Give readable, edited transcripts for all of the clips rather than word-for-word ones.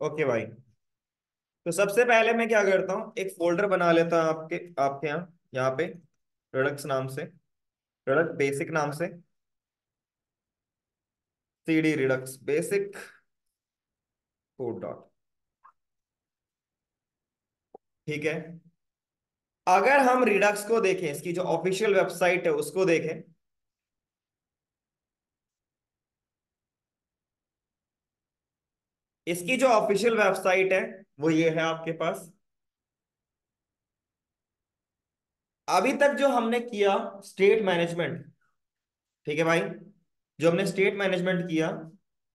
Okay भाई। तो सबसे पहले मैं क्या करता हूँ, एक फोल्डर बना लेता हूँ आपके आपके यहाँ पे प्रोडक्ट्स नाम से, प्रोडक्ट बेसिक नाम से, CD Redux basic code dot. ठीक है। अगर हम रिडक्स को देखें, इसकी जो ऑफिशियल वेबसाइट है उसको देखें, इसकी जो ऑफिशियल वेबसाइट है वो ये है आपके पास। अभी तक जो हमने किया स्टेट मैनेजमेंट, ठीक है भाई, जो हमने स्टेट मैनेजमेंट किया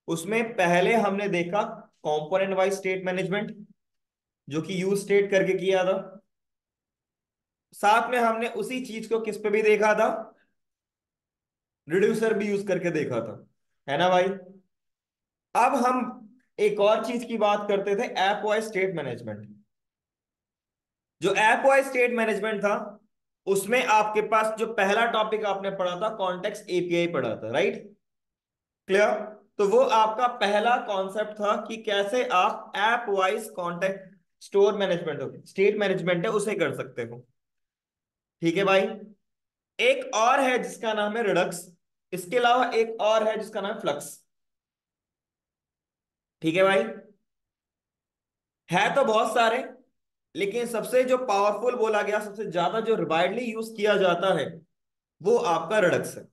उसमें पहले हमने देखा कंपोनेंट वाइज स्टेट मैनेजमेंट, जो कि यूज स्टेट करके किया था। साथ में हमने उसी चीज को किस पे भी देखा था, रिड्यूसर भी यूज करके देखा था, है ना भाई। अब हम एक और चीज की बात करते थे, ऐप वाइज स्टेट मैनेजमेंट। जो ऐप वाइज स्टेट मैनेजमेंट था उसमें आपके पास जो पहला टॉपिक आपने पढ़ा था कॉन्टेक्स्ट एपीआई पढ़ा था, राइट। क्लियर। तो वो आपका पहला कॉन्सेप्ट था कि कैसे आप app wise contact store management हो, स्टेट मैनेजमेंट है उसे कर सकते हो। ठीक है भाई। एक और है जिसका नाम है रिडक्स, इसके अलावा एक और है जिसका नाम है फ्लक्स। ठीक है भाई। है तो बहुत सारे, लेकिन सबसे जो पावरफुल बोला गया, सबसे ज्यादा जो वाइडली यूज किया जाता है वो आपका रिडक्स है।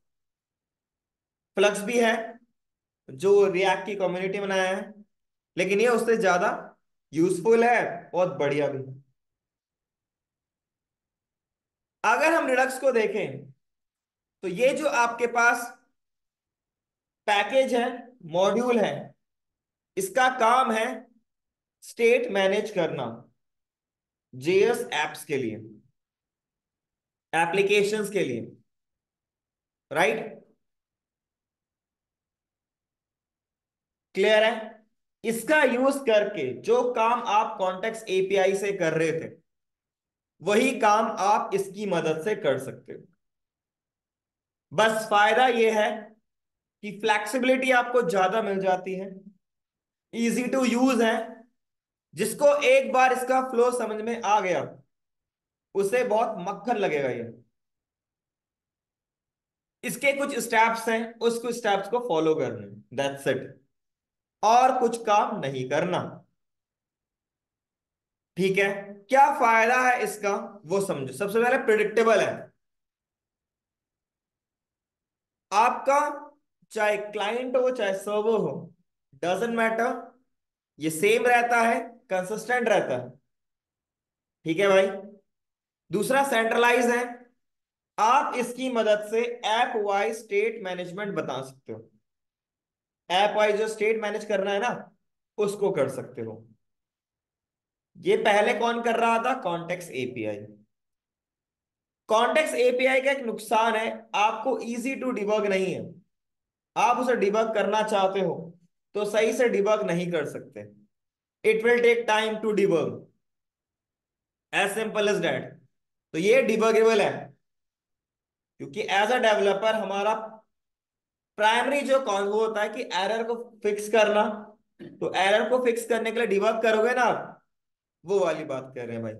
फ्लक्स भी है जो रिएक्ट की कम्युनिटी बनाया है, लेकिन ये उससे ज्यादा यूजफुल है, बहुत बढ़िया भी। अगर हम रिडक्स को देखें तो ये जो आपके पास पैकेज है, मॉड्यूल है, इसका काम है स्टेट मैनेज करना जेएस एप्स के लिए, एप्लीकेशंस के लिए, राइट। क्लियर है। इसका यूज करके जो काम आप कॉन्टेक्स्ट एपीआई से कर रहे थे वही काम आप इसकी मदद से कर सकते हो। बस फायदा यह है कि फ्लैक्सिबिलिटी आपको ज्यादा मिल जाती है, इजी टू यूज है। जिसको एक बार इसका फ्लो समझ में आ गया उसे बहुत मक्खन लगेगा ये। इसके कुछ स्टेप्स हैं, उस कुछ स्टेप्स को फॉलो करने, दैट्स इट। और कुछ काम नहीं करना। ठीक है। क्या फायदा है इसका वो समझो। सबसे पहले प्रिडिक्टेबल है आपका, चाहे क्लाइंट हो चाहे सर्वर हो, डजेंट मैटर, ये सेम रहता है, कंसिस्टेंट रहता है। ठीक है भाई। दूसरा सेंट्रलाइज है, आप इसकी मदद से ऐप वाइज स्टेट मैनेजमेंट बता सकते हो। ऐप वाइज जो स्टेट मैनेज करना है ना उसको कर सकते हो। ये पहले कौन कर रहा था, कॉन्टेक्स्ट एपीआई। कॉन्टेक्स्ट एपीआई का एक नुकसान है, आपको इजी टू डिबग नहीं है। आप उसे डिबग करना चाहते हो तो सही से डिबग नहीं कर सकते। It will take time to debug, as simple as that. तो ये डिबगेबल है, क्योंकि एज अ डेवलपर हमारा प्राइमरी जो कौन वो होता है कि एरर को फिक्स करना। तो एरर को फिक्स करने के लिए डिबग करोगे ना आप, वो वाली बात कर रहे हैं भाई।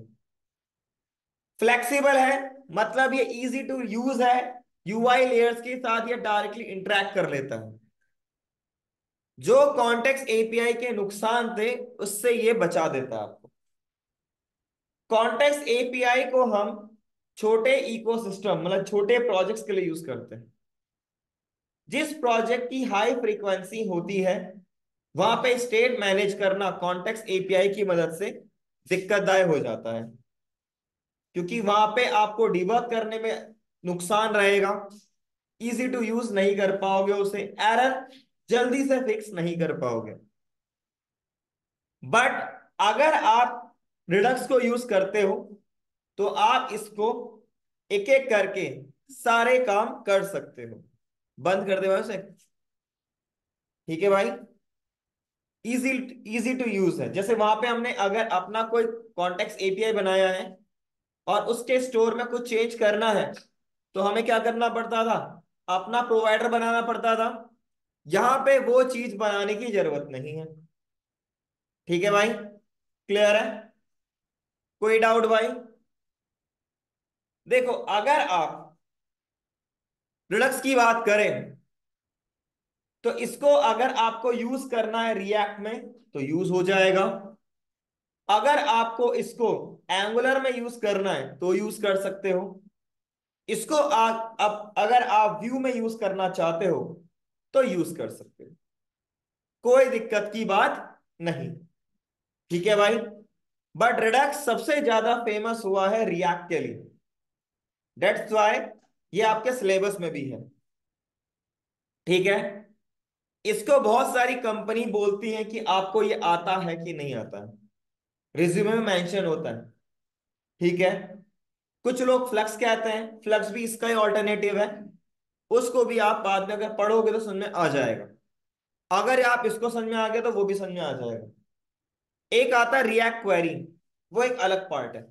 फ्लेक्सिबल है मतलब ये इजी टू यूज है, यूआई लेयर्स के साथ ये डायरेक्टली इंटरेक्ट कर लेता है। जो कॉन्टेक्स्ट एपीआई के नुकसान थे उससे ये बचा देता है आपको। कॉन्टेक्स्ट एपीआई को हम छोटे इकोसिस्टम मतलब छोटे प्रोजेक्ट्स के लिए यूज करते हैं। जिस प्रोजेक्ट की हाई फ्रीक्वेंसी होती है वहां पे स्टेट मैनेज करना कॉन्टेक्स्ट एपीआई की मदद से दिक्कतदायक हो जाता है, क्योंकि वहां पे आपको डिबग करने में नुकसान रहेगा, इजी टू यूज नहीं कर पाओगे उसे, एरर जल्दी से फिक्स नहीं कर पाओगे। बट अगर आप रिडक्स को यूज करते हो तो आप इसको एक एक करके सारे काम कर सकते हो। बंद कर दे वैसे। ठीक है भाई। इजी, इजी टू यूज है। जैसे वहां पे हमने अगर अपना कोई कॉन्टेक्स्ट एपीआई बनाया है और उसके स्टोर में कुछ चेंज करना है तो हमें क्या करना पड़ता था, अपना प्रोवाइडर बनाना पड़ता था। यहां पे वो चीज बनाने की जरूरत नहीं है। ठीक है भाई, क्लियर है? कोई डाउट भाई? देखो, अगर आप रिडक्स की बात करें तो इसको अगर आपको यूज करना है रिएक्ट में तो यूज हो जाएगा। अगर आपको इसको एंगुलर में यूज करना है तो यूज कर सकते हो। इसको अब अगर आप व्यू में यूज करना चाहते हो तो यूज कर सकते हो, कोई दिक्कत की बात नहीं। ठीक है भाई, बट रिडक्स सबसे ज्यादा फेमस हुआ है रिएक्ट के लिए। दैट्स वाई ये आपके सिलेबस में भी है। ठीक है, इसको बहुत सारी कंपनी बोलती है कि आपको ये आता है कि नहीं आता है, रिज्यूमे में मेंशन होता है। ठीक है, कुछ लोग फ्लक्स कहते हैं, फ्लक्स भी इसका ही ऑल्टरनेटिव है। उसको भी आप बाद में अगर पढ़ोगे तो समझ में आ जाएगा। अगर आप इसको समझ में आ गया तो वो भी समझ में आ जाएगा। एक आता है रिएक्ट क्वेरी, वो एक अलग पार्ट है।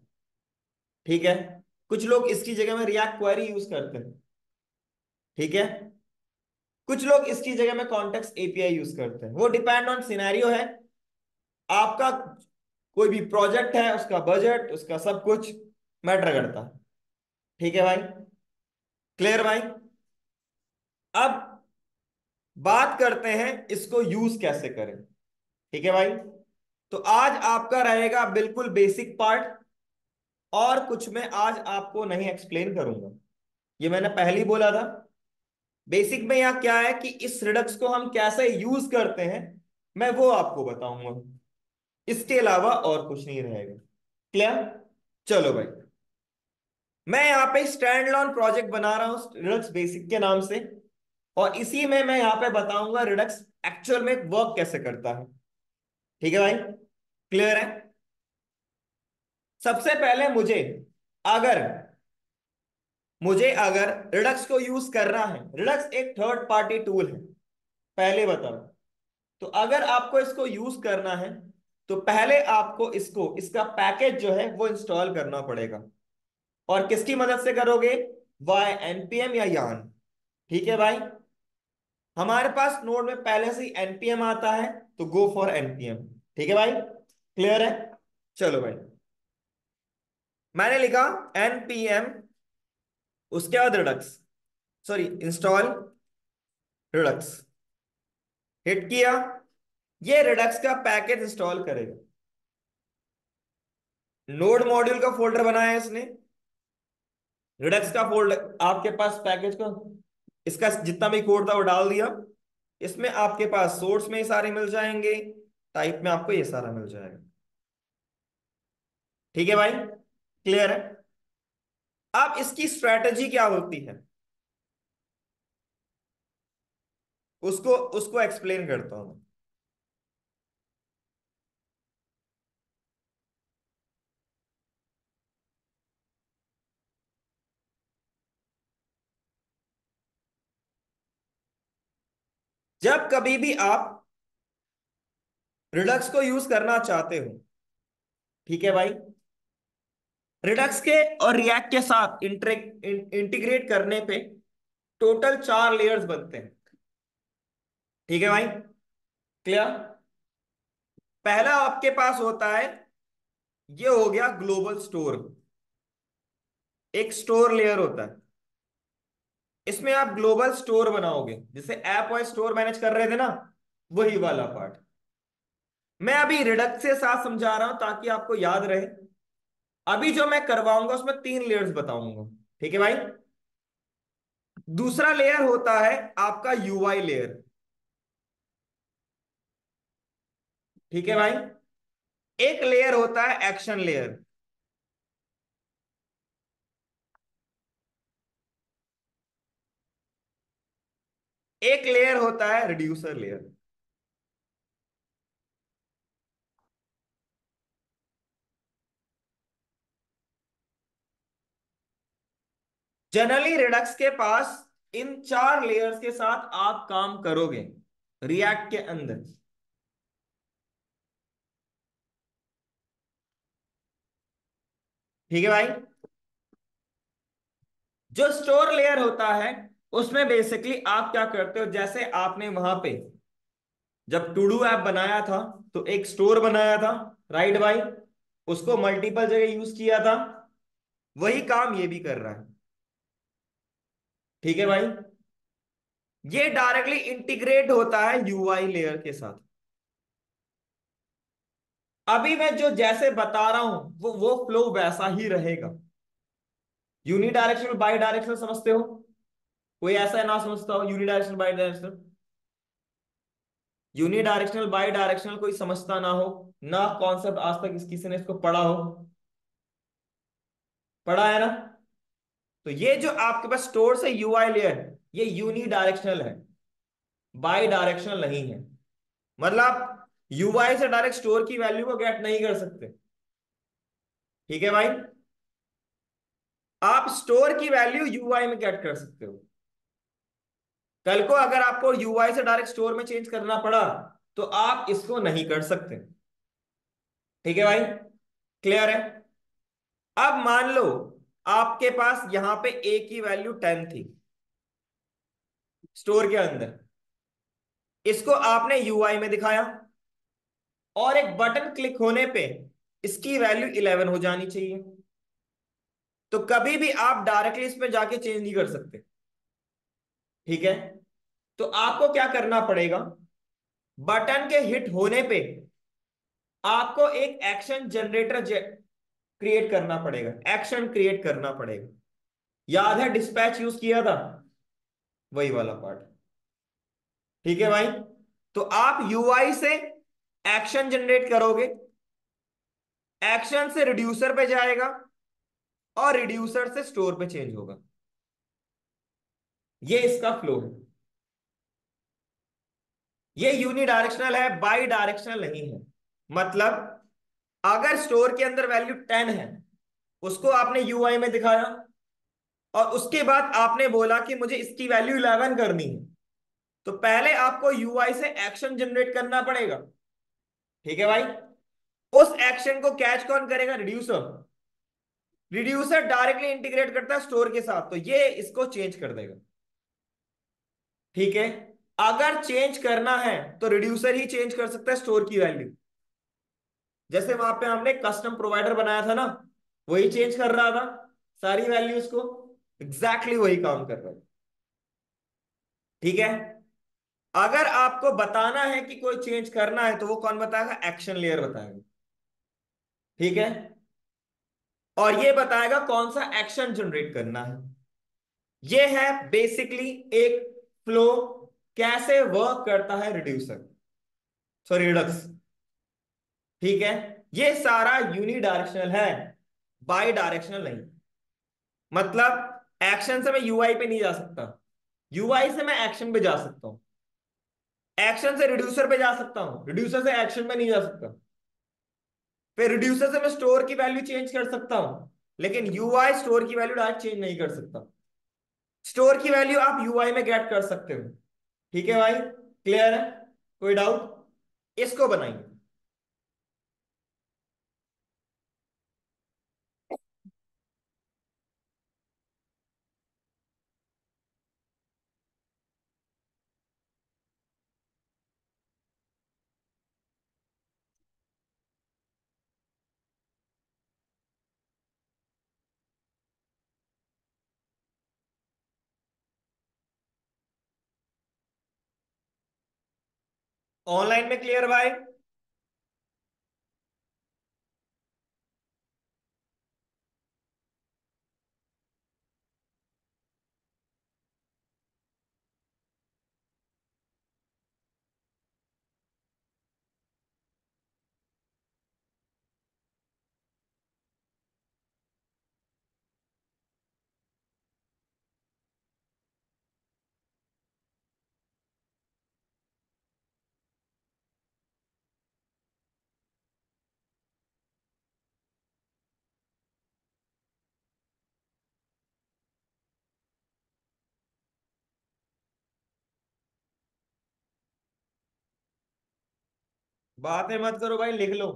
ठीक है, कुछ लोग इसकी जगह में रिएक्ट क्वेरी यूज करते हैं। ठीक है, कुछ लोग इसकी जगह में कॉन्टेक्स्ट एपीआई यूज करते हैं, वो डिपेंड ऑन सिनेरियो है आपका। कोई भी प्रोजेक्ट है, उसका बजट, उसका सब कुछ मैटर करता है। ठीक है भाई, क्लियर भाई? अब बात करते हैं इसको यूज कैसे करें। ठीक है भाई, तो आज आपका रहेगा बिल्कुल बेसिक पार्ट, और कुछ मैं आज आपको नहीं एक्सप्लेन करूंगा। ये मैंने पहले ही बोला था। बेसिक में यहाँ क्या है कि इस रिडक्स को हम कैसे यूज करते हैं, मैं वो आपको बताऊंगा। इसके अलावा और कुछ नहीं रहेगा। क्लियर? चलो भाई, मैं यहाँ पे स्टैंड अलोन प्रोजेक्ट बना रहा हूँ रिडक्स बेसिक के नाम से, और इसी में मैं यहाँ पे बताऊंगा रिडक्स एक्चुअल में वर्क कैसे करता है। ठीक है भाई, क्लियर है? सबसे पहले अगर मुझे अगर रिडक्स को यूज करना है, रिडक्स एक थर्ड पार्टी टूल है, पहले बताओ। तो अगर आपको इसको यूज करना है तो पहले आपको इसका पैकेज जो है वो इंस्टॉल करना पड़ेगा। और किसकी मदद से करोगे? वाई एनपीएम या यान। ठीक है भाई, हमारे पास नोड में पहले से ही एनपीएम आता है, तो गो फॉर एनपीएम। ठीक है भाई, क्लियर है? चलो भाई, मैंने लिखा एनपीएम, उसके बाद Redux, sorry install Redux, hit किया। ये रिडक्स का पैकेज इंस्टॉल करेगा। नोड मॉड्यूल का फोल्डर बनाया है इसने, रिडक्स का फोल्डर आपके पास पैकेज को, इसका जितना भी कोड था वो डाल दिया। इसमें आपके पास सोर्स में ये सारे मिल जाएंगे, टाइप में आपको ये सारा मिल जाएगा। ठीक है भाई, क्लियर है? अब इसकी स्ट्रेटजी क्या होती है, उसको उसको एक्सप्लेन करता हूं। जब कभी भी आप रिडक्स को यूज करना चाहते हो, ठीक है भाई, रिडक्स के और रिएक्ट के साथ इंटीग्रेट करने पे टोटल 4 लेयर्स बनते हैं। ठीक है भाई, क्लियर? पहला आपके पास होता है, ये हो गया ग्लोबल स्टोर, एक स्टोर लेयर होता है। इसमें आप ग्लोबल स्टोर बनाओगे, जैसे ऐप और स्टोर मैनेज कर रहे थे ना, वही वाला पार्ट। मैं अभी रिडक्स के साथ समझा रहा हूं ताकि आपको याद रहे। अभी जो मैं करवाऊंगा उसमें 3 लेयर्स बताऊंगा। ठीक है भाई, दूसरा लेयर होता है आपका यूआई लेयर। ठीक है भाई, एक लेयर होता है एक्शन लेयर। एक लेयर होता है रिड्यूसर लेयर। जनरली रिडक्स के पास इन 4 लेयर्स के साथ आप काम करोगे रिएक्ट के अंदर। ठीक है भाई, जो स्टोर लेयर होता है उसमें बेसिकली आप क्या करते हो, जैसे आपने वहां पे जब टू डू ऐप बनाया था तो एक स्टोर बनाया था, राइट भाई, उसको मल्टीपल जगह यूज किया था, वही काम ये भी कर रहा है। ठीक है भाई, ये डायरेक्टली इंटीग्रेट होता है यूआई लेयर के साथ। अभी मैं जो जैसे बता रहा हूं वो फ्लो वैसा ही रहेगा। यूनिडायरेक्शनल बाई डायरेक्शनल समझते हो? कोई ऐसा ना समझता हो unidirectional by directional? Unidirectional by directional कोई समझता ना हो, ना कॉन्सेप्ट आज तक किसी ने इसको पढ़ा हो? पढ़ा है ना? तो ये जो आपके पास स्टोर से यूआई लेयर, ये यूनी डायरेक्शनल है, बाई डायरेक्शनल नहीं है। मतलब यूआई से डायरेक्ट स्टोर की वैल्यू को गेट नहीं कर सकते। ठीक है भाई, आप स्टोर की वैल्यू यूआई में गेट कर सकते हो। कल को अगर आपको यूआई से डायरेक्ट स्टोर में चेंज करना पड़ा तो आप इसको नहीं कर सकते। ठीक है भाई, क्लियर है? अब मान लो आपके पास यहां पे ए की वैल्यू 10 थी स्टोर के अंदर, इसको आपने यूआई में दिखाया, और एक बटन क्लिक होने पे इसकी वैल्यू 11 हो जानी चाहिए। तो कभी भी आप डायरेक्टली इस पे जाके चेंज नहीं कर सकते। ठीक है, तो आपको क्या करना पड़ेगा, बटन के हिट होने पे आपको एक एक्शन जनरेटर क्रिएट करना पड़ेगा, एक्शन क्रिएट करना पड़ेगा। याद है डिस्पैच यूज किया था, वही वाला पार्ट। ठीक है भाई, तो आप यूआई से एक्शन जनरेट करोगे, एक्शन से रिड्यूसर पे जाएगा, और रिड्यूसर से स्टोर पे चेंज होगा। ये इसका फ्लो है। ये यूनी डायरेक्शनल है, बाई डायरेक्शनल नहीं है। मतलब अगर स्टोर के अंदर वैल्यू 10 है, उसको आपने यूआई में दिखाया, और उसके बाद आपने बोला कि मुझे इसकी वैल्यू 11 करनी है, तो पहले आपको यूआई से एक्शन जनरेट करना पड़ेगा। ठीक है भाई, उस एक्शन को कैच कौन करेगा, रिड्यूसर। रिड्यूसर डायरेक्टली इंटीग्रेट करता है स्टोर के साथ, तो ये इसको चेंज कर देगा। ठीक है, अगर चेंज करना है तो रिड्यूसर ही चेंज कर सकता है स्टोर की वैल्यू। जैसे वहां पे हमने कस्टम प्रोवाइडर बनाया था ना, वही चेंज कर रहा था सारी वैल्यूज को, एग्जैक्टली वही काम कर रहा है। ठीक है, अगर आपको बताना है कि कोई चेंज करना है तो वो कौन बताएगा, एक्शन लेयर बताएगा। ठीक है, और ये बताएगा कौन सा एक्शन जनरेट करना है। ये है बेसिकली एक फ्लो, कैसे वर्क करता है रिड्यूसर, सॉरी रिडक्स। ठीक है, ये सारा यूनी डायरेक्शनल है, बाई डायरेक्शनल नहीं। मतलब एक्शन से मैं यूआई पे नहीं जा सकता, यूआई से मैं एक्शन पे जा सकता हूं, एक्शन से रिड्यूसर पे जा सकता हूं, रिड्यूसर से एक्शन पे नहीं जा सकता। फिर रिड्यूसर से मैं स्टोर की वैल्यू चेंज कर सकता हूं, लेकिन यूआई स्टोर की वैल्यू डायरेक्ट चेंज नहीं कर सकता। स्टोर की वैल्यू आप यूआई में गेट कर सकते हो। ठीक है भाई, क्लियर है? कोई डाउट? इसको बनाइए। ऑनलाइन में क्लियर भाई? बातें मत करो भाई, लिख लो।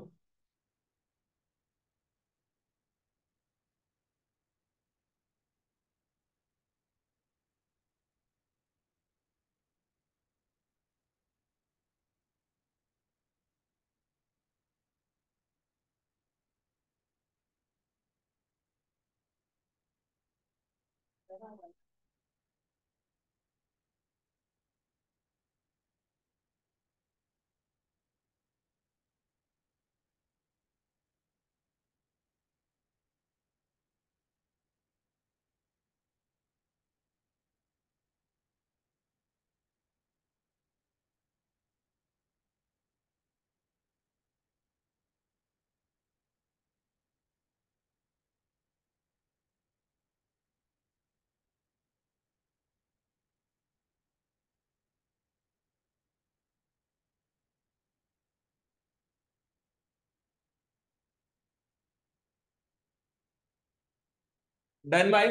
डन भाई,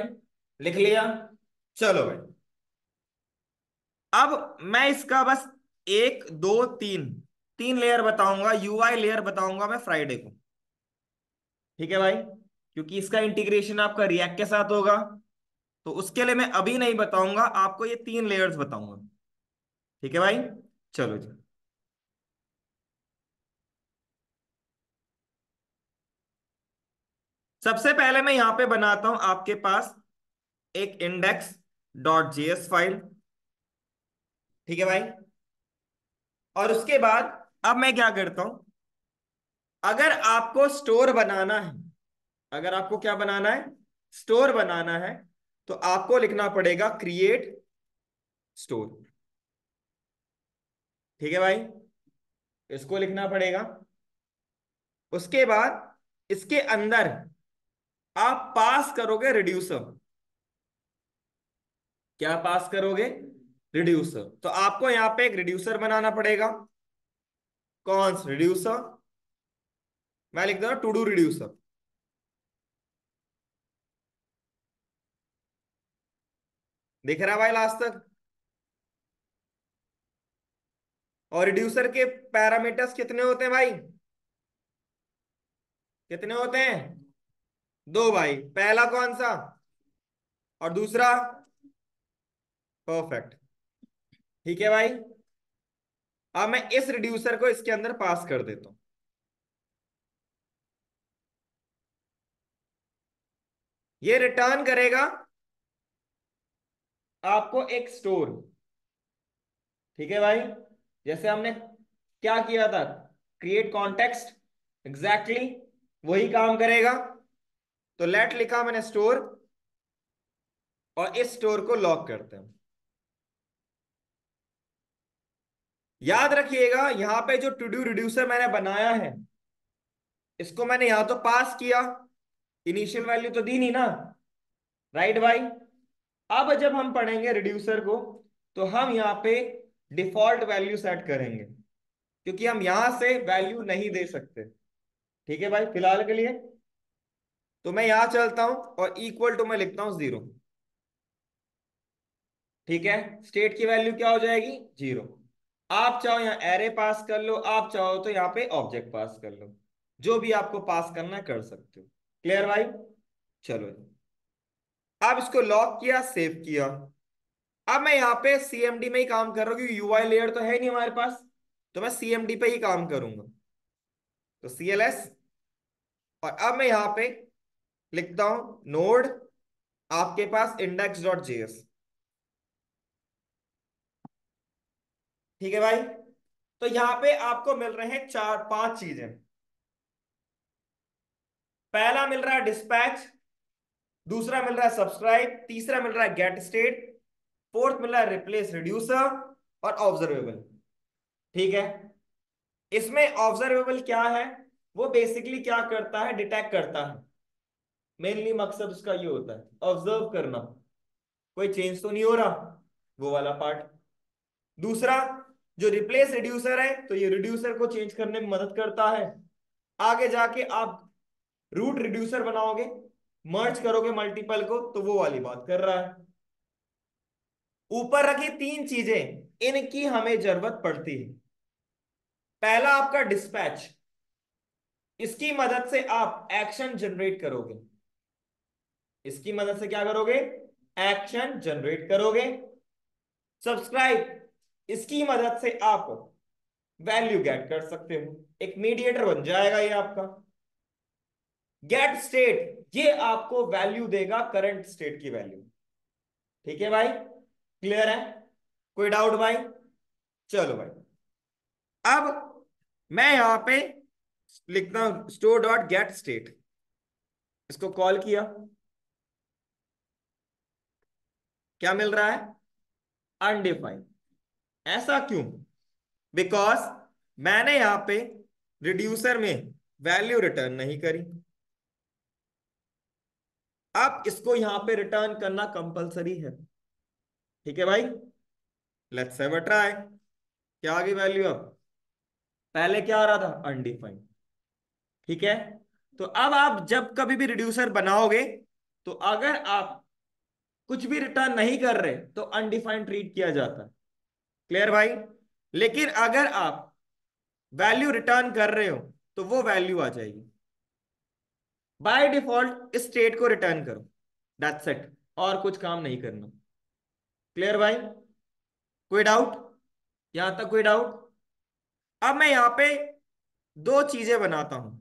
लिख लिया। चलो भाई, अब मैं इसका बस एक दो तीन, तीन लेयर बताऊंगा, यूआई लेयर बताऊंगा मैं फ्राइडे को। ठीक है भाई, क्योंकि इसका इंटीग्रेशन आपका रिएक्ट के साथ होगा, तो उसके लिए मैं अभी नहीं बताऊंगा आपको, ये तीन लेयर्स बताऊंगा। ठीक है भाई, चलो जी। सबसे पहले मैं यहां पे बनाता हूं आपके पास एक इंडेक्स डॉट जेएस फाइल। ठीक है भाई, और उसके बाद अब मैं क्या करता हूं, अगर आपको स्टोर बनाना है, अगर आपको क्या बनाना है, स्टोर बनाना है, तो आपको लिखना पड़ेगा क्रिएट स्टोर। ठीक है भाई, इसको लिखना पड़ेगा। उसके बाद इसके अंदर आप पास करोगे रिड्यूसर। क्या पास करोगे, रिड्यूसर। तो आपको यहां पे एक रिड्यूसर बनाना पड़ेगा। कौन सा रिड्यूसर, मैं लिख दूंगा टू डू रिड्यूसर। दिख रहा है भाई लास्ट तक। और रिड्यूसर के पैरामीटर्स कितने होते हैं भाई, कितने होते हैं, दो भाई। पहला कौन सा, और दूसरा, परफेक्ट। ठीक है भाई, अब मैं इस रिड्यूसर को इसके अंदर पास कर देता हूं। ये रिटर्न करेगा आपको एक स्टोर। ठीक है भाई, जैसे हमने क्या किया था, क्रिएट कॉन्टेक्स्ट, एग्जैक्टली वही काम करेगा। तो लेट लिखा मैंने स्टोर, और इस स्टोर को लॉक करते हैं। याद रखिएगा यहां पे जो टू डू रिड्यूसर मैंने बनाया है, इसको मैंने यहां तो पास किया, इनिशियल वैल्यू तो दी नहीं ना, राइट भाई। अब जब हम पढ़ेंगे रिड्यूसर को, तो हम यहाँ पे डिफॉल्ट वैल्यू सेट करेंगे, क्योंकि हम यहां से वैल्यू नहीं दे सकते। ठीक है भाई, फिलहाल के लिए तो मैं यहां चलता हूं और इक्वल टू मैं लिखता हूं जीरो। ठीक है, स्टेट की वैल्यू क्या हो जाएगी, जीरो। आप चाहो यहाँ एरे पास कर लो, आप चाहो तो यहाँ पे ऑब्जेक्ट पास कर लो, जो भी आपको पास करना है कर सकते हो। क्लियर भाई, चलो जी। अब इसको लॉक किया, सेव किया। अब मैं यहाँ पे सीएमडी में ही काम कर रहा हूँ, क्योंकि यूआई लेयर तो है नहीं हमारे पास, तो मैं सीएमडी पे ही काम करूंगा। तो सीएलएस, और अब मैं यहाँ पे लिखता हूं नोड आपके पास इंडेक्स डॉट जेएस। ठीक है भाई, तो यहां पे आपको मिल रहे हैं चार पांच चीजें। पहला मिल रहा है डिस्पैच, दूसरा मिल रहा है सब्सक्राइब, तीसरा मिल रहा है गेट स्टेट, फोर्थ मिल रहा है रिप्लेस रिड्यूसर, और ऑब्जर्वेबल। ठीक है, इसमें ऑब्जर्वेबल क्या है, वो बेसिकली क्या करता है, डिटेक्ट करता है। मेनली मकसद उसका ये होता है ऑब्जर्व करना, कोई चेंज तो नहीं हो रहा, वो वाला पार्ट। दूसरा, जो रिप्लेस रिड्यूसर है, तो ये रिड्यूसर को चेंज करने में मदद करता है। आगे जाके आप रूट रिड्यूसर बनाओगे, मर्ज करोगे मल्टीपल को, तो वो वाली बात कर रहा है। ऊपर रखी तीन चीजें, इनकी हमें जरूरत पड़ती है। पहला आपका डिस्पैच, इसकी मदद से आप एक्शन जनरेट करोगे। इसकी मदद से क्या करोगे, एक्शन जनरेट करोगे। सब्सक्राइब, इसकी मदद से आप वैल्यू गेट कर सकते हो, एक मीडिएटर बन जाएगा ये आपका। गेट स्टेट, ये आपको वैल्यू देगा करंट स्टेट की वैल्यू। ठीक है भाई, क्लियर है? कोई डाउट भाई? चलो भाई, अब मैं यहां पे लिखता हूं स्टोर डॉट गेट स्टेट, इसको कॉल किया, क्या मिल रहा है? अनडिफाइंड। ऐसा क्यों? बिकॉज मैंने यहां पे रिड्यूसर में वैल्यू रिटर्न नहीं करी। अब इसको यहां पे रिटर्न करना कंपलसरी है। ठीक है भाई, लेट्स हैव अ ट्राई। क्या आ गई वैल्यू? अब पहले क्या आ रहा था? अनडिफाइंड। ठीक है, तो अब आप जब कभी भी रिड्यूसर बनाओगे, तो अगर आप कुछ भी रिटर्न नहीं कर रहे तो अनडिफाइंड ट्रीट किया जाता है। क्लियर भाई? लेकिन अगर आप वैल्यू रिटर्न कर रहे हो तो वो वैल्यू आ जाएगी। बाय डिफॉल्ट इस स्टेट को रिटर्न करो, दैट्स इट, और कुछ काम नहीं करना। क्लियर भाई? कोई डाउट? यहां तक कोई डाउट? अब मैं यहां पे दो चीजें बनाता हूं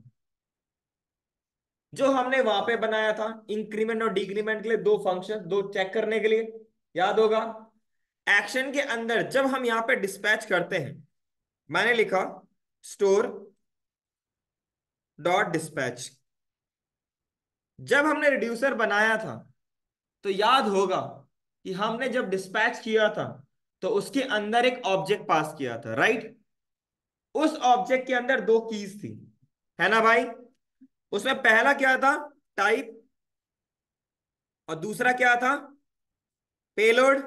जो हमने वहां पे बनाया था, इंक्रीमेंट और डिक्रीमेंट के लिए दो फंक्शन, दो चेक करने के लिए। याद होगा, एक्शन के अंदर जब हम यहां पे डिस्पैच करते हैं, मैंने लिखा स्टोर डॉट डिस्पैच। जब हमने रिड्यूसर बनाया था तो याद होगा कि हमने जब डिस्पैच किया था तो उसके अंदर एक ऑब्जेक्ट पास किया था, राइट? उस ऑब्जेक्ट के अंदर दो कीज थी, है ना भाई? उसमें पहला क्या था? टाइप। और दूसरा क्या था? पेलोड,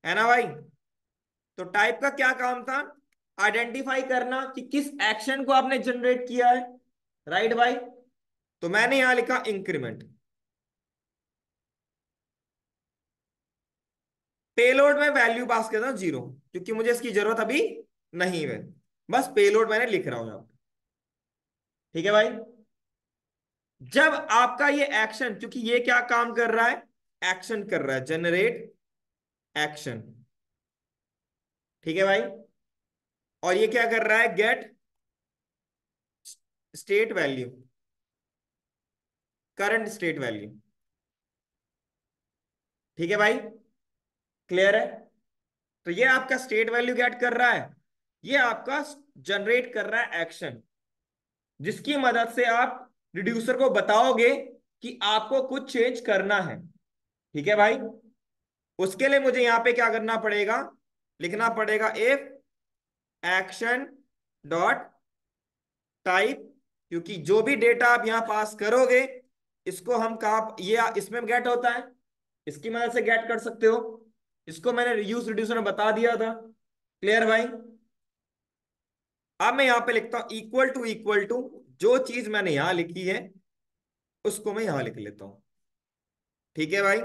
है ना भाई? तो टाइप का क्या काम था? आइडेंटिफाई करना कि किस एक्शन को आपने जनरेट किया है, राइट भाई? तो मैंने यहां लिखा इंक्रीमेंट। पेलोड में वैल्यू पास करता हूं 0, क्योंकि मुझे इसकी जरूरत अभी नहीं है। बस पेलोड मैंने लिख रहा हूं यहां पे। ठीक है भाई? जब आपका ये एक्शन, क्योंकि ये क्या काम कर रहा है? एक्शन कर रहा है, जनरेट एक्शन। ठीक है भाई? और ये क्या कर रहा है? Get state value, current state value. ठीक है भाई, क्लियर है? तो ये आपका स्टेट वैल्यू गेट कर रहा है, ये आपका जनरेट कर रहा है एक्शन, जिसकी मदद से आप रिड्यूसर को बताओगे कि आपको कुछ चेंज करना है। ठीक है भाई? उसके लिए मुझे यहां पे क्या करना पड़ेगा? लिखना पड़ेगा इफ एक्शन डॉट टाइप, क्योंकि जो भी डेटा आप यहां पास करोगे, इसको हम कहा, ये इसमें गेट होता है, इसकी मदद से गेट कर सकते हो। इसको मैंने रीयूज रिड्यूसर में बता दिया था। क्लियर भाई? अब मैं यहां पे लिखता हूं इक्वल टू, जो चीज मैंने यहां लिखी है उसको मैं यहां लिख लेता हूं। ठीक है भाई?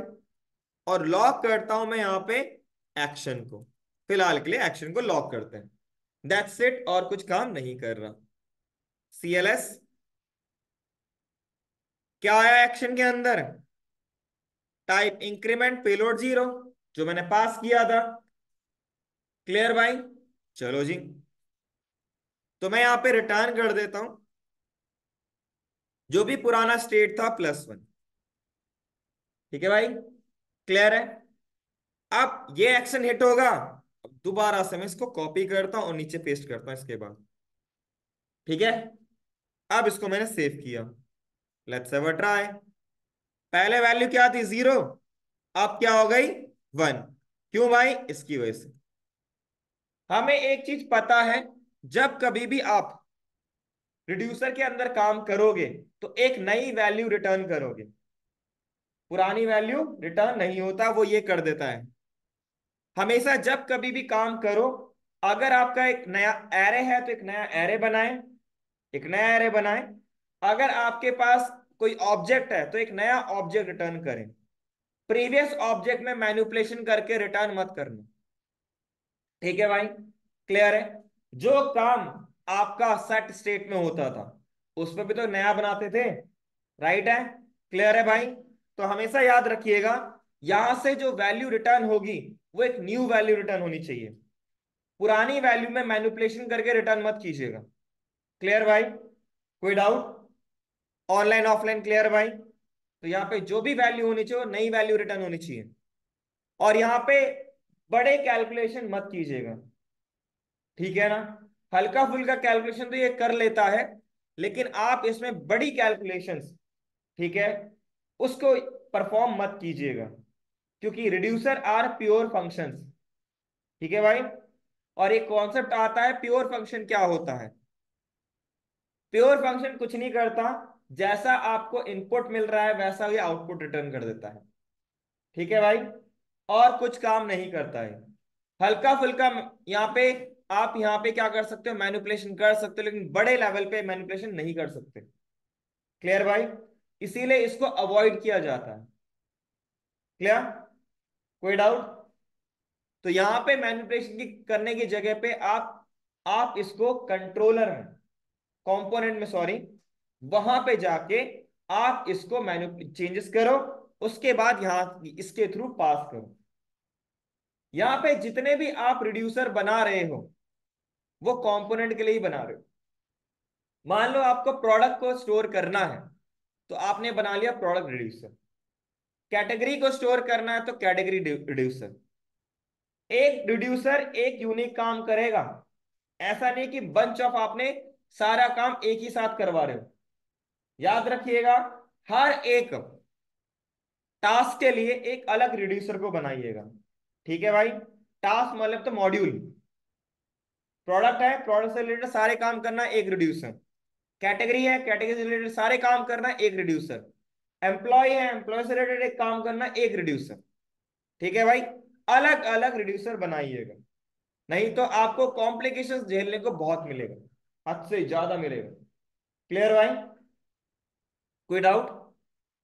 और लॉक करता हूं मैं यहां पे एक्शन को। फिलहाल के लिए एक्शन को लॉक करते हैं, दैट्स इट, और कुछ काम नहीं कर रहा। CLS, क्या आया एक्शन के अंदर? टाइप इंक्रीमेंट पेलोड 0, जो मैंने पास किया था। क्लियर भाई? चलो जी, तो मैं यहां पे रिटर्न कर देता हूं जो भी पुराना स्टेट था +1। ठीक है भाई, क्लियर है? अब ये एक्शन हिट होगा, अब दोबारा से मैं इसको कॉपी करता हूं और नीचे पेस्ट करता हूं इसके बाद। ठीक है, अब इसको मैंने सेव किया, लेट्स हैव अ ट्राई। पहले वैल्यू क्या थी? 0, अब क्या हो गई? 1। क्यों भाई? इसकी वजह से। हमें एक चीज पता है, जब कभी भी आप रिड्यूसर के अंदर काम करोगे तो एक नई वैल्यू रिटर्न करोगे, पुरानी वैल्यू रिटर्न नहीं होता, वो ये कर देता है। हमेशा जब कभी भी काम करो, अगर आपका एक नया एरे है तो एक नया एरे बनाएं, एक नया एरे बनाएं। अगर आपके पास कोई ऑब्जेक्ट है तो एक नया ऑब्जेक्ट रिटर्न करें। प्रीवियस ऑब्जेक्ट में मैनिपुलेशन करके रिटर्न मत करना। ठीक है भाई, क्लियर है? जो काम आपका सेट स्टेट में होता था उस पर भी तो नया बनाते थे, राइट है? क्लियर है भाई? तो हमेशा याद रखिएगा, यहां से जो वैल्यू रिटर्न होगी वो एक न्यू वैल्यू रिटर्न होनी चाहिए। पुरानी वैल्यू में मैनिपुलेशन करके रिटर्न मत कीजिएगा। क्लियर भाई? कोई डाउट? ऑनलाइन ऑफलाइन क्लियर भाई? तो यहाँ पे जो भी वैल्यू होनी चाहिए वो नई वैल्यू रिटर्न होनी चाहिए। और यहां पे बड़े कैलकुलेशन मत कीजिएगा, ठीक है ना। हल्का फुल्का कैलकुलेशन तो ये कर लेता है, लेकिन आप इसमें बड़ी कैलकुलेशंस, ठीक है, उसको परफॉर्म मत कीजिएगा, क्योंकि रिड्यूसर आर प्योर फंक्शंस, ठीक है भाई। और एक कॉन्सेप्ट आता है प्योर फंक्शन क्या होता है। प्योर फंक्शन कुछ नहीं करता, जैसा आपको इनपुट मिल रहा है वैसा ही आउटपुट रिटर्न कर देता है, ठीक है भाई। और कुछ काम नहीं करता है। हल्का फुल्का यहाँ पे, आप यहाँ पे क्या कर सकते हो, मैनिपुलेशन कर सकते हो, लेकिन बड़े लेवल पे मैनिपुलेशन नहीं कर सकते। क्लियर भाई। इसीलिए इसको अवॉइड किया जाता है। क्लियर। कोई डाउट। तो यहां पे मैनिपुलेशन की करने की जगह पे आप इसको कंट्रोलर में, कंपोनेंट में सॉरी, वहां पे जाके आप इसको मैन्युप चेंजेस करो, उसके बाद यहां इसके थ्रू पास करो। यहां पे जितने भी आप रिड्यूसर बना रहे हो वो कंपोनेंट के लिए ही बना रहे हो। मान लो आपको प्रोडक्ट को स्टोर करना है, तो आपने बना लिया प्रोडक्ट रिड्यूसर। कैटेगरी को स्टोर करना है तो कैटेगरी रिड्यूसर। एक रिड्यूसर एक यूनिक काम करेगा, ऐसा नहीं कि बंच ऑफ आपने सारा काम एक ही साथ करवा रहे हो। याद रखिएगा, हर एक टास्क के लिए एक अलग रिड्यूसर को बनाइएगा, ठीक है भाई। टास्क मतलब तो मॉड्यूल। प्रोडक्ट है, प्रोडक्ट से रिलेटेड सारे काम करना एक रिड्यूसर। कैटेगरी है, कैटेगरी से रिलेटेड सारे काम करना एक रिड्यूसर। एम्प्लॉय है, एम्प्लॉय से रिलेटेड एक काम करना एक रिड्यूसर, ठीक है भाई। अलग अलग रिड्यूसर बनाइएगा, नहीं तो आपको कॉम्प्लिकेशंस झेलने को बहुत मिलेगा, हद से ज्यादा मिलेगा। क्लियर भाई। कोई डाउट।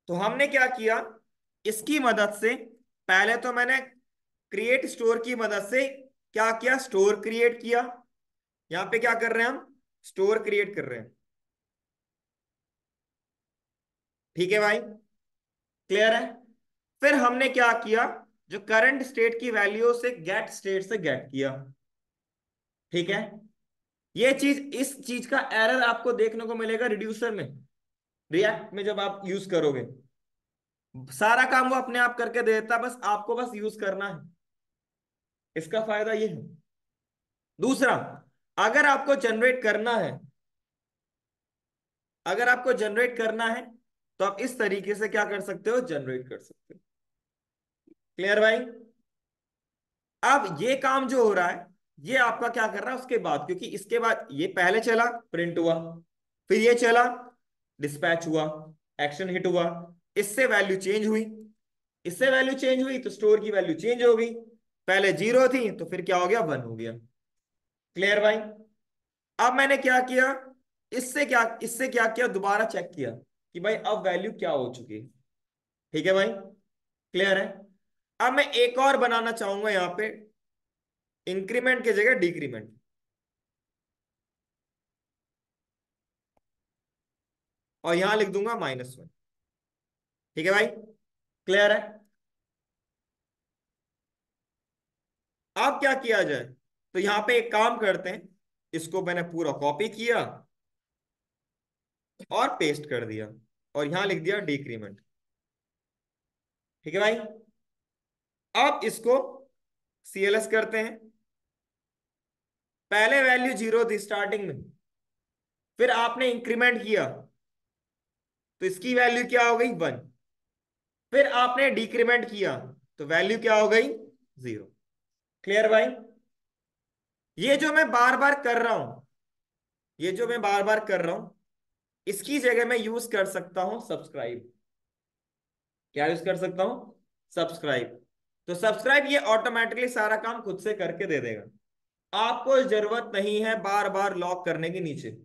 तो हमने क्या किया, इसकी मदद से पहले तो मैंने क्रिएट स्टोर की मदद से क्या किया, स्टोर क्रिएट किया। यहां पे क्या कर रहे हैं हम, स्टोर क्रिएट कर रहे हैं, ठीक है भाई। क्लियर है। फिर हमने क्या किया, जो करंट स्टेट की वैल्यू से गेट स्टेट से गेट किया, ठीक है। ये चीज, इस चीज का एरर आपको देखने को मिलेगा रिड्यूसर में, रिएक्ट में जब आप यूज करोगे। सारा काम वो अपने आप करके दे देता है, बस आपको बस यूज करना है। इसका फायदा ये है। दूसरा, अगर आपको जनरेट करना है, अगर आपको जनरेट करना है तो आप इस तरीके से क्या कर सकते हो, जनरेट कर सकते हो। क्लियर भाई। अब ये काम जो हो रहा है, ये आपका क्या कर रहा है उसके बाद, क्योंकि इसके बाद ये पहले चला, प्रिंट हुआ, फिर ये चला, डिस्पैच हुआ, एक्शन हिट हुआ, इससे वैल्यू चेंज हुई, इससे वैल्यू चेंज हुई तो स्टोर की वैल्यू चेंज हो गई। पहले जीरो थी तो फिर क्या हो गया, वन हो गया। क्लियर भाई। अब मैंने क्या किया, इससे क्या किया, दोबारा चेक किया कि भाई अब वैल्यू क्या हो चुकी है, ठीक है भाई। क्लियर है। अब मैं एक और बनाना चाहूंगा यहां पे, इंक्रीमेंट की जगह डिक्रीमेंट, और यहां लिख दूंगा -1, ठीक है भाई। क्लियर है। अब क्या किया जाए, तो यहां पे एक काम करते हैं, इसको मैंने पूरा कॉपी किया और पेस्ट कर दिया, और यहां लिख दिया डिक्रीमेंट, ठीक है भाई। अब इसको सीएलएस करते हैं। पहले वैल्यू जीरो थी स्टार्टिंग में, फिर आपने इंक्रीमेंट किया तो इसकी वैल्यू क्या हो गई, वन। फिर आपने डिक्रीमेंट किया तो वैल्यू क्या हो गई, जीरो। क्लियर भाई। ये जो मैं बार बार कर रहा हूं, ये जो मैं बार बार कर रहा हूं, इसकी जगह मैं यूज कर सकता हूं सब्सक्राइब। क्या यूज कर सकता हूं, सब्सक्राइब। तो सब्सक्राइब ये ऑटोमेटिकली सारा काम खुद से करके दे देगा, आपको जरूरत नहीं है बार बार लॉक करने के नीचे।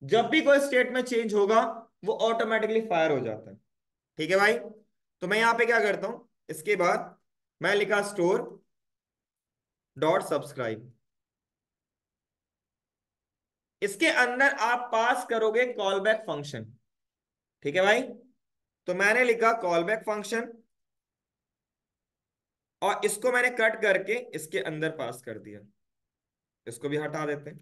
जब भी कोई स्टेट में चेंज होगा वो ऑटोमेटिकली फायर हो जाता है, ठीक है भाई। तो मैं यहां पे क्या करता हूं, इसके बाद मैं लिखा स्टोर डॉट सब्सक्राइब। इसके अंदर आप पास करोगे कॉल बैक फंक्शन, ठीक है भाई। तो मैंने लिखा कॉल बैक फंक्शन, और इसको मैंने कट करके इसके अंदर पास कर दिया। इसको भी हटा देते हैं।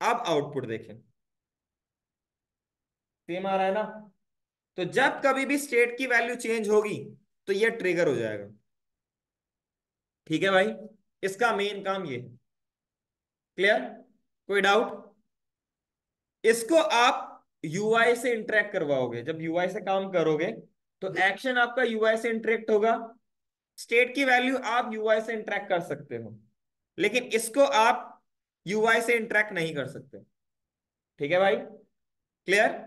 अब आउटपुट देखें, सेम आ रहा है ना। तो जब कभी भी स्टेट की वैल्यू चेंज होगी तो ये ट्रिगर हो जाएगा। ठीक है भाई, इसका मेन काम ये है। क्लियर? कोई डाउट? इसको आप यूआई से इंटरेक्ट करवाओगे, जब यूआई से काम करोगे तो एक्शन आपका यूआई से इंटरेक्ट होगा। स्टेट की वैल्यू आप यूआई से इंटरेक्ट कर सकते हो, लेकिन इसको आप यूआई से इंटरेक्ट नहीं कर सकते। ठीक है भाई? क्लियर?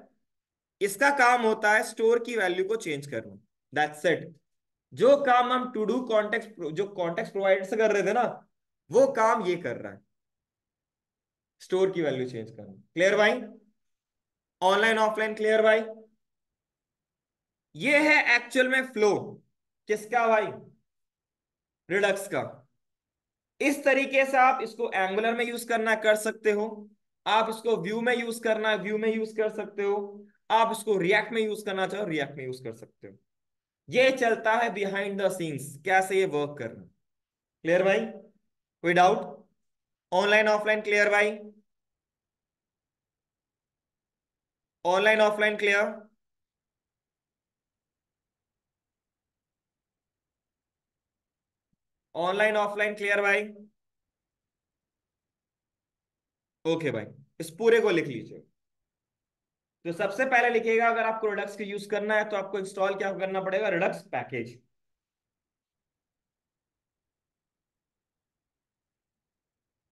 इसका काम होता है स्टोर की वैल्यू को चेंज करना। That's it. जो काम हम टू डू कॉन्टेक्स्ट, जो कॉन्टेक्स्ट प्रोवाइडर से कर रहे थे ना, वो काम ये कर रहा है, स्टोर की वैल्यू चेंज करना। क्लियर भाई? ऑनलाइन ऑफलाइन क्लियर भाई? ये है एक्चुअल में फ्लो किसका भाई? रिडक्स का। इस तरीके से आप इसको एंगुलर में यूज करना कर सकते हो, आप इसको व्यू में यूज करना व्यू में यूज कर सकते हो, आप इसको रिएक्ट में यूज करना चाहो रिएक्ट में यूज कर सकते हो। ये चलता है बिहाइंड द सीन्स, कैसे ये वर्क करना। क्लियर भाई? कोई डाउट? ऑनलाइन ऑफलाइन क्लियर भाई? Online offline clear? Online offline clear भाई? ओके भाई, इस पूरे को लिख लीजिए। तो सबसे पहले लिखिएगा, अगर आपको रिडक्स का यूज करना है तो आपको इंस्टॉल क्या करना पड़ेगा? Redux package.